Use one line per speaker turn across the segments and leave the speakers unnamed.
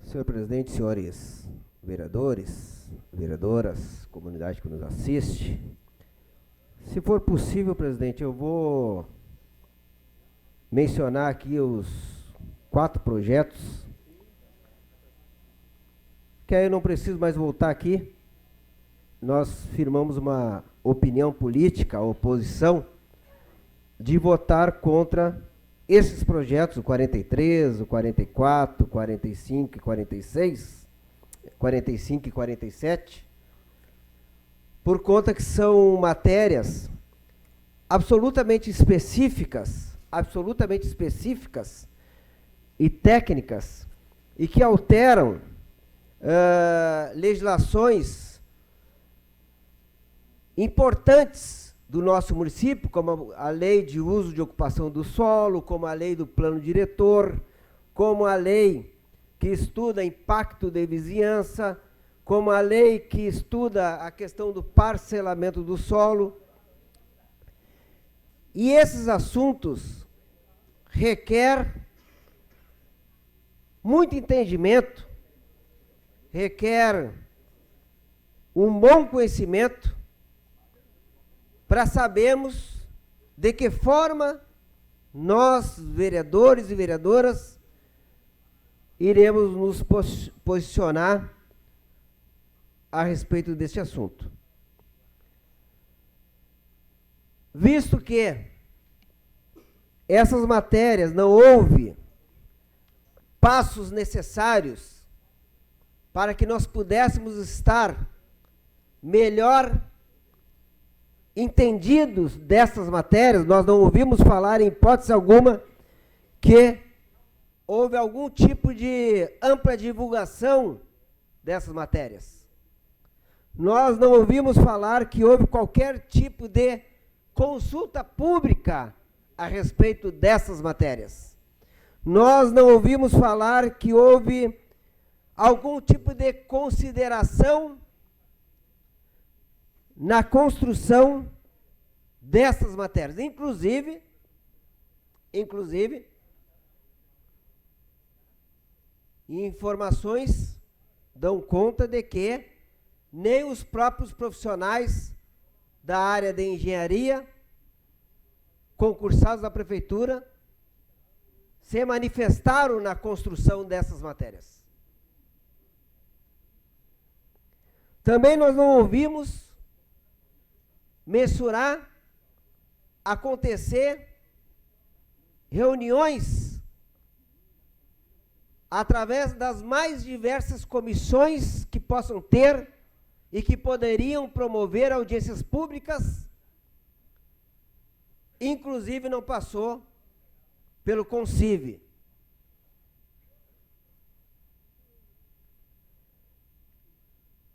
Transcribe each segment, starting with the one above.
Senhor presidente, senhores vereadores, vereadoras, comunidade que nos assiste, se for possível, presidente, eu vou mencionar aqui os 4 projetos, que aí eu não preciso mais voltar aqui. Nós firmamos uma opinião política, a oposição, de votar contra esses projetos, o 43, o 44, 45 e 46, 45 e 47, por conta que são matérias absolutamente específicas e técnicas, e que alteram legislações importantes do nosso município, como a lei de uso de ocupação do solo, como a lei do plano diretor, como a lei que estuda impacto de vizinhança, como a lei que estuda a questão do parcelamento do solo. E esses assuntos requer muito entendimento, requer um bom conhecimento para sabermos de que forma nós, vereadores e vereadoras, iremos nos posicionar a respeito deste assunto. Visto que essas matérias não houve passos necessários para que nós pudéssemos estar melhor entendidos dessas matérias, nós não ouvimos falar em hipótese alguma que houve algum tipo de ampla divulgação dessas matérias. Nós não ouvimos falar que houve qualquer tipo de consulta pública a respeito dessas matérias. Nós não ouvimos falar que houve algum tipo de consideração na construção dessas matérias. Inclusive, informações dão conta de que nem os próprios profissionais da área de engenharia, concursados da prefeitura, se manifestaram na construção dessas matérias. Também nós não ouvimos mensurar, acontecer reuniões através das mais diversas comissões que possam ter e que poderiam promover audiências públicas, inclusive não passou pelo CONCIV.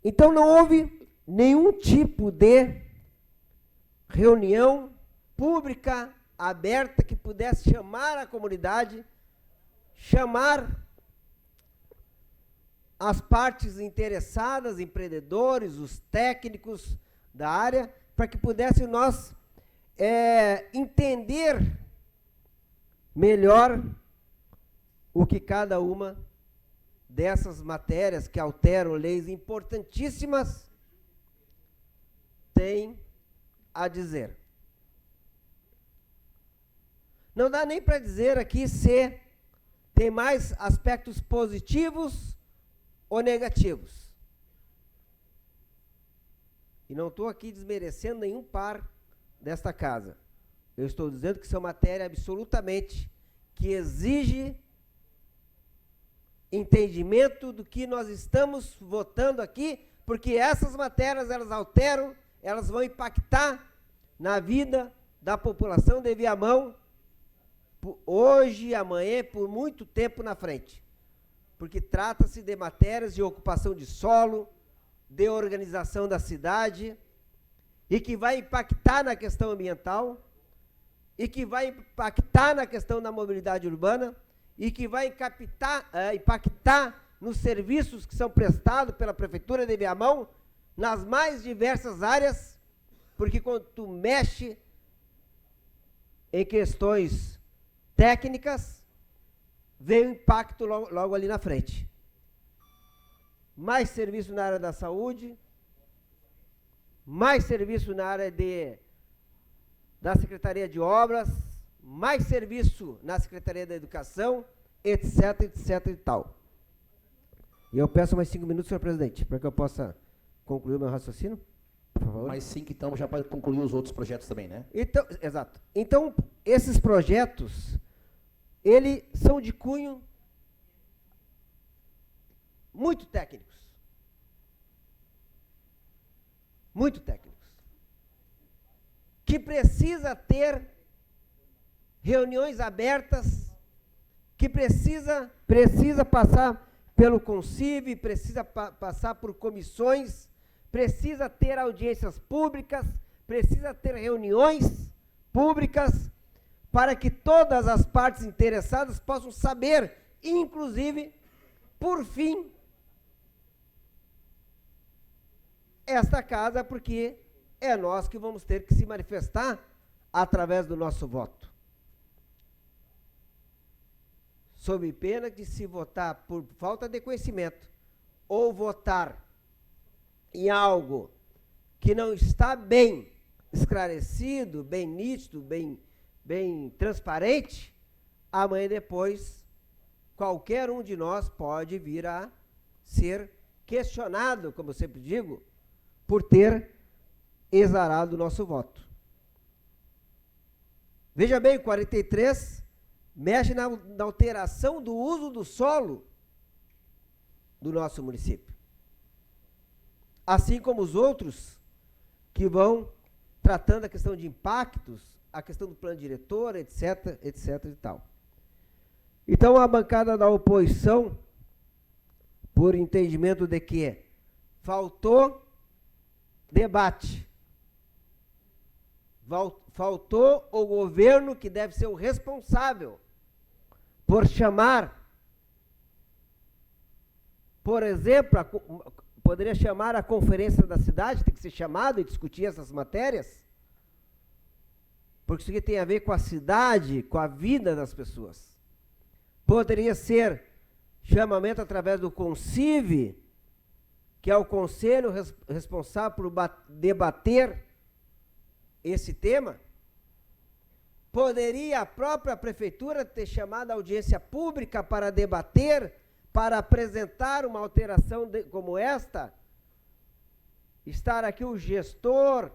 Então não houve nenhum tipo de reunião pública, aberta, que pudesse chamar a comunidade, chamar as partes interessadas, empreendedores, os técnicos da área, para que pudéssemos nós entender melhor o que cada uma dessas matérias que alteram leis importantíssimas tem a dizer. Não dá nem para dizer aqui se tem mais aspectos positivos ou negativos. E não estou aqui desmerecendo nenhum par desta casa. Eu estou dizendo que são matéria absolutamente que exige entendimento do que nós estamos votando aqui, porque essas matérias, elas alteram, elas vão impactar na vida da população de Viamão, hoje, amanhã, por muito tempo na frente. Porque trata-se de matérias de ocupação de solo, de organização da cidade, e que vai impactar na questão ambiental, e que vai impactar na questão da mobilidade urbana, e que vai impactar nos serviços que são prestados pela Prefeitura de Viamão, nas mais diversas áreas, porque quando tu mexe em questões técnicas, vem o impacto logo ali na frente. mais serviço na área da saúde, mais serviço na área da Secretaria de Obras, mais serviço na Secretaria da Educação, etc, etc e tal. E eu peço mais 5 minutos, senhor presidente, para que eu possa concluir o meu raciocínio, por favor.
Mais 5, então, já para concluir os outros projetos também, né?
Então, exato. Então, esses projetos, eles são de cunho muito técnicos. Muito técnicos. Que precisa ter reuniões abertas, que precisa passar pelo CONCIV, precisa passar por comissões, precisa ter audiências públicas, precisa ter reuniões públicas, para que todas as partes interessadas possam saber, inclusive, por fim, esta casa, porque é nós que vamos ter que se manifestar através do nosso voto. Sob pena de se votar por falta de conhecimento ou votar em algo que não está bem esclarecido, bem nítido, bem transparente, amanhã depois qualquer um de nós pode vir a ser questionado, como eu sempre digo, por ter exarado o nosso voto. Veja bem, o 43 mexe na alteração do uso do solo do nosso município. Assim como os outros que vão tratando a questão de impactos, a questão do plano diretor, etc, etc e tal. Então, a bancada da oposição, por entendimento de que faltou debate, faltou o governo, que deve ser o responsável por chamar, por exemplo, poderia chamar a conferência da cidade, tem que ser chamado e discutir essas matérias, porque isso aqui tem a ver com a cidade, com a vida das pessoas. Poderia ser chamamento através do CONCIV, que é o conselho responsável por debater esse tema. Poderia a própria prefeitura ter chamado a audiência pública para debater, para apresentar uma alteração como esta, estar aqui o gestor,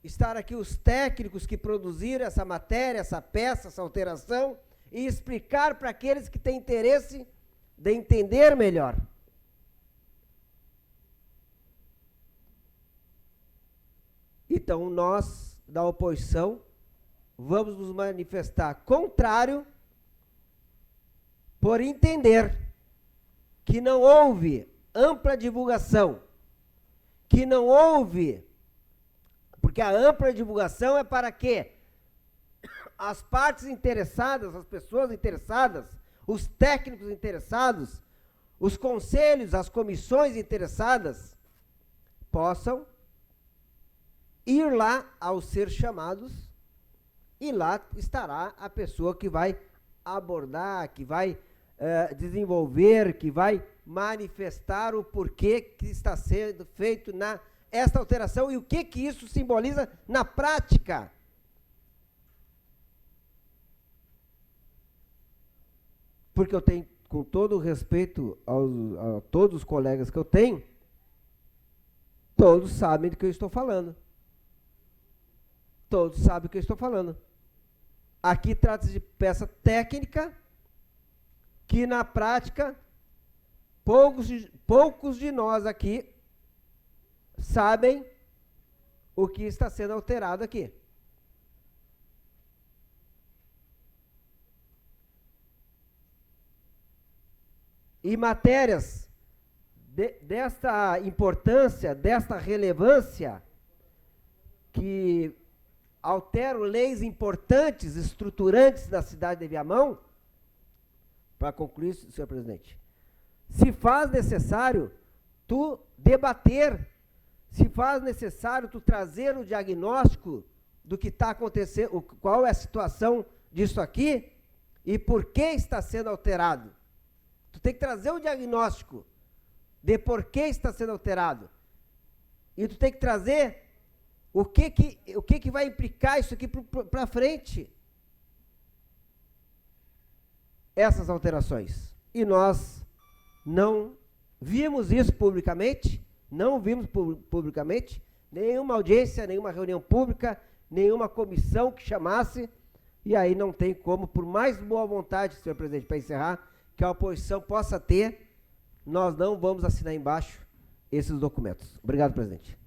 estar aqui os técnicos que produziram essa matéria, essa peça, essa alteração, e explicar para aqueles que têm interesse de entender melhor. Então, nós, da oposição, vamos nos manifestar contrário, por entender que não houve ampla divulgação, que não houve, porque a ampla divulgação é para que as partes interessadas, as pessoas interessadas, os técnicos interessados, os conselhos, as comissões interessadas, possam ir lá ao ser chamados, e lá estará a pessoa que vai abordar, que vai desenvolver, que vai manifestar o porquê que está sendo feito esta alteração e o que isso simboliza na prática. Porque eu tenho, com todo o respeito a todos os colegas que eu tenho, todos sabem do que eu estou falando. Todos sabem do que eu estou falando. Aqui trata-se de peça técnica que, na prática, poucos de nós aqui sabem o que está sendo alterado aqui. E matérias desta importância, desta relevância, que alteram leis importantes, estruturantes da cidade de Viamão, para concluir, senhor presidente, se faz necessário tu debater, se faz necessário tu trazer o diagnóstico do que está acontecendo, qual é a situação disso aqui e por que está sendo alterado. Tu tem que trazer o diagnóstico de por que está sendo alterado. E tu tem que trazer o que vai implicar isso aqui para frente. Essas alterações. E nós não vimos isso publicamente, nenhuma audiência, nenhuma reunião pública, nenhuma comissão que chamasse, e aí não tem como, por mais boa vontade, senhor presidente, para encerrar, que a oposição possa ter, nós não vamos assinar embaixo esses documentos. Obrigado, presidente.